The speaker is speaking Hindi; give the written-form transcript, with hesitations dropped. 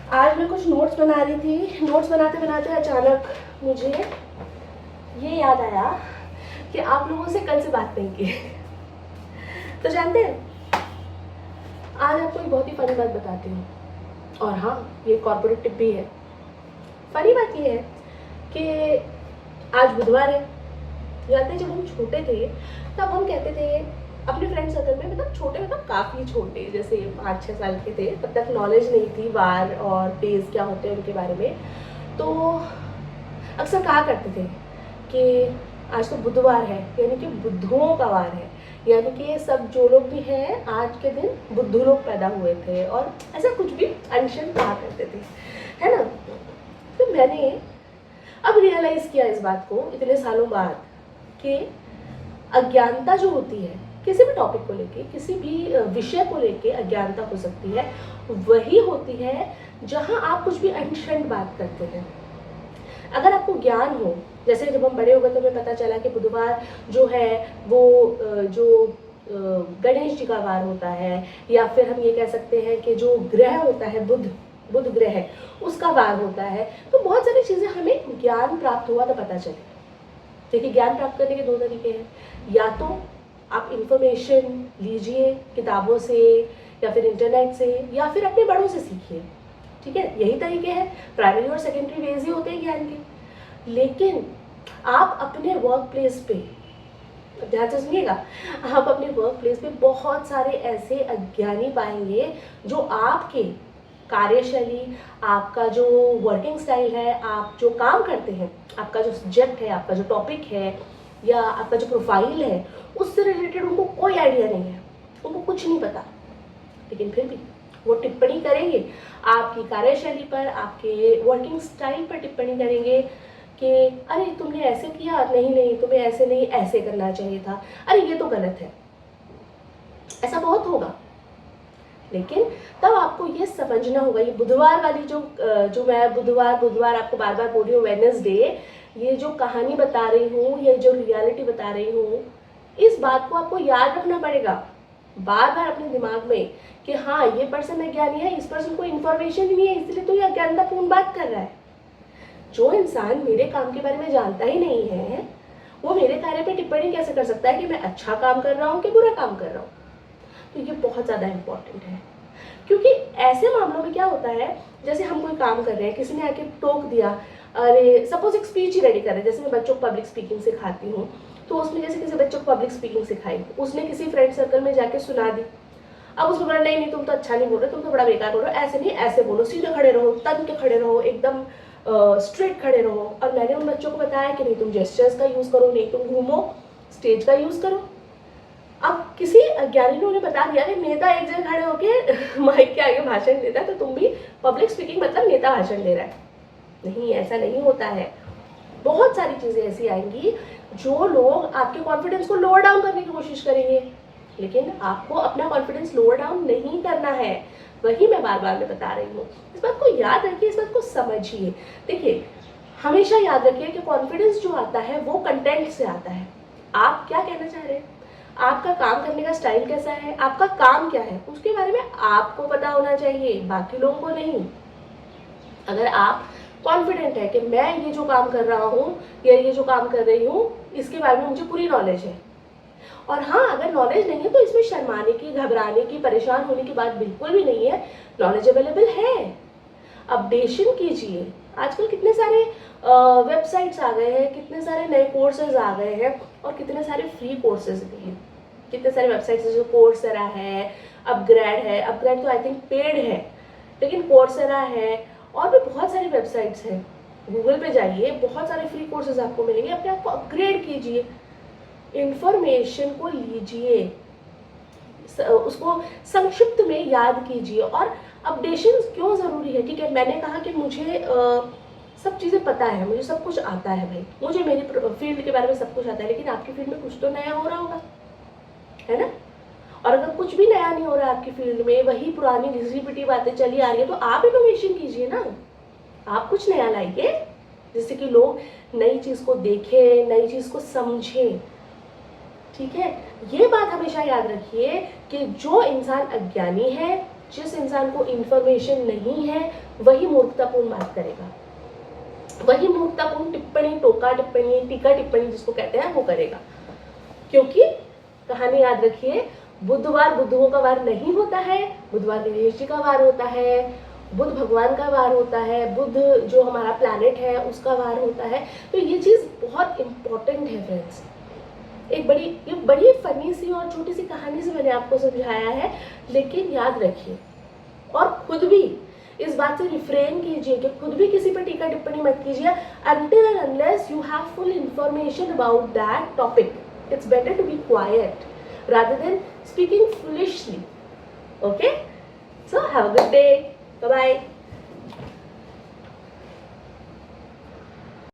आज मैं कुछ नोट्स बना रही थी। नोट्स बनाते बनाते अचानक मुझे ये याद आया कि आप लोगों से कल से बात नहीं की। तो जानते हैं, आज आपको एक बहुत ही फनी बात बताती हूँ। और हाँ, ये कॉर्पोरेट टिप भी है। फनी बात ये है कि आज बुधवार है। जानते हैं, जब हम छोटे थे तब हम कहते थे अपने फ्रेंड सर्कल में, मतलब छोटे मतलब काफ़ी छोटे, जैसे 5-6 साल के थे, तब तक नॉलेज नहीं थी वार और डेज क्या होते हैं उनके बारे में। तो अक्सर कहा करते थे कि आज तो बुधवार है, यानी कि बुद्धुओं का वार है, यानी कि सब जो लोग भी हैं आज के दिन बुद्धू लोग पैदा हुए थे, और ऐसा कुछ भी अनशन कहा करते थे, है ना। तो मैंने अब रियलाइज़ किया इस बात को इतने सालों बाद कि अज्ञानता जो होती है किसी भी टॉपिक को लेके, किसी भी विषय को लेके अज्ञानता हो सकती है, वही होती है जहां आप कुछ भी अनशंड बात करते हैं। अगर आपको ज्ञान हो, जैसे जब हम बड़े हो गए तो हमें पता चला कि बुधवार जो है वो गणेश जी का वार होता है, या फिर हम ये कह सकते हैं कि जो ग्रह होता है बुध ग्रह, उसका वार होता है। तो बहुत सारी चीज़ें हमें ज्ञान प्राप्त हुआ तो पता चले। देखिए, ज्ञान प्राप्त करने के दो तरीके हैं। या तो आप इंफॉर्मेशन लीजिए किताबों से, या फिर इंटरनेट से, या फिर अपने बड़ों से सीखिए। ठीक है, यही तरीके हैं। प्राइमरी और सेकेंडरी वेज ही होते हैं ज्ञान के। लेकिन आप अपने वर्क प्लेस पे, ध्यान से सुनिएगा, आप अपने वर्क प्लेस पे बहुत सारे ऐसे अज्ञानी पाएंगे जो आपके कार्यशैली, आपका जो वर्किंग स्टाइल है, आप जो काम करते हैं, आपका जो सब्जेक्ट है, आपका जो टॉपिक है, या आपका जो प्रोफाइल है, उससे रिलेटेड उनको कोई आइडिया नहीं है, उनको कुछ नहीं पता। लेकिन फिर भी वो टिप्पणी करेंगे आपकी कार्यशैली पर, आपके वर्किंग स्टाइल पर टिप्पणी करेंगे कि अरे तुमने ऐसे किया, नहीं नहीं तुम्हें ऐसे नहीं, ऐसे करना चाहिए था, अरे ये तो गलत है। ऐसा बहुत होगा। लेकिन तब आपको ये समझना होगा, ये बुधवार वाली जो मैं बुधवार आपको बार बार बोल रही हूँ, वेडनेसडे, ये जो कहानी बता रही हूँ, ये जो रियलिटी बता रही हूँ, इस बात को आपको याद रखना पड़ेगा बार बार अपने दिमाग में कि हाँ, ये पर्सन अज्ञानी है, इस पर्सन को इन्फॉर्मेशन नहीं है, इसलिए तो ये अज्ञानतापूर्ण बात कर रहा है। जो इंसान मेरे काम के बारे में जानता ही नहीं है, वो मेरे कार्य पे टिप्पणी कैसे कर सकता है कि मैं अच्छा काम कर रहा हूँ कि बुरा काम कर रहा हूँ। तो ये बहुत ज़्यादा इम्पॉर्टेंट है, क्योंकि ऐसे मामलों में क्या होता है, जैसे हम कोई काम कर रहे हैं, किसी ने आके टोक दिया, अरे सपोज एक स्पीच ही रेडी कर रहे हैं, जैसे मैं बच्चों को पब्लिक स्पीकिंग सिखाती हूँ, तो उसमें जैसे किसी बच्चों को पब्लिक स्पीकिंग सिखाई, उसने किसी फ्रेंड सर्कल में जाके सुना दी। अब उसको बोला, नहीं नहीं तुम तो अच्छा नहीं बोल रहे, तुम तो बड़ा बेकार बोल रहे हो, ऐसे नहीं ऐसे बोलो, सीधे खड़े रहो, तन के खड़े रहो, एकदम स्ट्रेट खड़े रहो। और मैंने उन बच्चों को बताया कि नहीं तुम जेस्चर्स का यूज़ करो, नहीं तुम घूमो, स्टेज का यूज़ करो। अब किसी अज्ञानी ने उन्हें बता दिया कि नेता एक जगह खड़े होके माइक के आगे भाषण देता है, तो तुम भी पब्लिक स्पीकिंग मतलब नेता भाषण दे रहा है। नहीं, ऐसा नहीं होता है। बहुत सारी चीज़ें ऐसी आएंगी जो लोग आपके कॉन्फिडेंस को लोअर डाउन करने की कोशिश करेंगे, लेकिन आपको अपना कॉन्फिडेंस लोअर डाउन नहीं करना है। वही मैं बार बार में बता रही हूँ। इस बात को याद रखिए, इस बात को समझिए। देखिए, हमेशा याद रखिए कि कॉन्फिडेंस जो आता है वो कंटेंट से आता है। आप क्या कहना चाह रहे हैं, आपका काम करने का स्टाइल कैसा है, आपका काम क्या है, उसके बारे में आपको पता होना चाहिए, बाकी लोगों को नहीं। अगर आप कॉन्फिडेंट है कि मैं ये जो काम कर रहा हूँ या ये जो काम कर रही हूँ, इसके बारे में मुझे पूरी नॉलेज है, और हाँ, अगर नॉलेज नहीं है तो इसमें शर्माने की, घबराने की, परेशान होने की बात बिल्कुल भी नहीं है। नॉलेज अवेलेबल है, अपडेशन कीजिए। आजकल कितने सारे वेबसाइट्स आ गए हैं, कितने सारे नए कोर्सेज आ गए हैं, और कितने सारे फ्री कोर्सेज भी हैं। कितने सारे वेबसाइट्स जो कोर्सेरा है, अपग्रेड तो आई थिंक पेड है, लेकिन कोर्सेरा है, और भी बहुत सारी वेबसाइट्स हैं। गूगल पे जाइए, बहुत सारे फ्री कोर्सेज आपको मिलेंगे। अपने आप को अपग्रेड कीजिए, इंफॉर्मेशन को लीजिए, उसको संक्षिप्त में याद कीजिए। और अपडेशन क्यों ज़रूरी है, ठीक है, मैंने कहा कि मुझे सब चीज़ें पता है, मुझे सब कुछ आता है भाई, मुझे मेरी फील्ड के बारे में सब कुछ आता है, लेकिन आपकी फील्ड में कुछ तो नया हो रहा होगा, है ना। और अगर कुछ भी नया नहीं हो रहा है आपकी फील्ड में, वही पुरानी घिसी पिटी बातें चली आ रही है, तो आप इनोवेशन कीजिए ना, आप कुछ नया लाइए, जिससे कि लोग नई चीज़ को देखें, नई चीज़ को समझें। ठीक है, ये बात हमेशा याद रखिए कि जो इंसान अज्ञानी है जिस इंसान को इंफॉर्मेशन नहीं है वही मूर्खतापूर्ण बात करेगा, वही मूर्खतापूर्ण टिप्पणी, टोका टिप्पणी, टीका टिप्पणी जिसको कहते हैं वो करेगा। क्योंकि कहानी याद रखिए, बुधवार बुद्धों का वार नहीं होता है, बुधवार गणेश जी का वार होता है, बुध भगवान का वार होता है, बुध जो हमारा प्लैनेट है उसका वार होता है। तो ये चीज़ बहुत इम्पोर्टेंट है फ्रेंड्स। ये बड़ी फनी सी और छोटी सी कहानी से मैंने आपको समझाया है, लेकिन याद रखिए और खुद भी इस बात से रिफ्रेन कीजिए कि खुद भी किसी पर टीका टिप्पणी मत कीजिए until and unless you have full information about that topic. It's better to be quiet rather than speaking foolishly. Okay? So have a good day. Bye bye.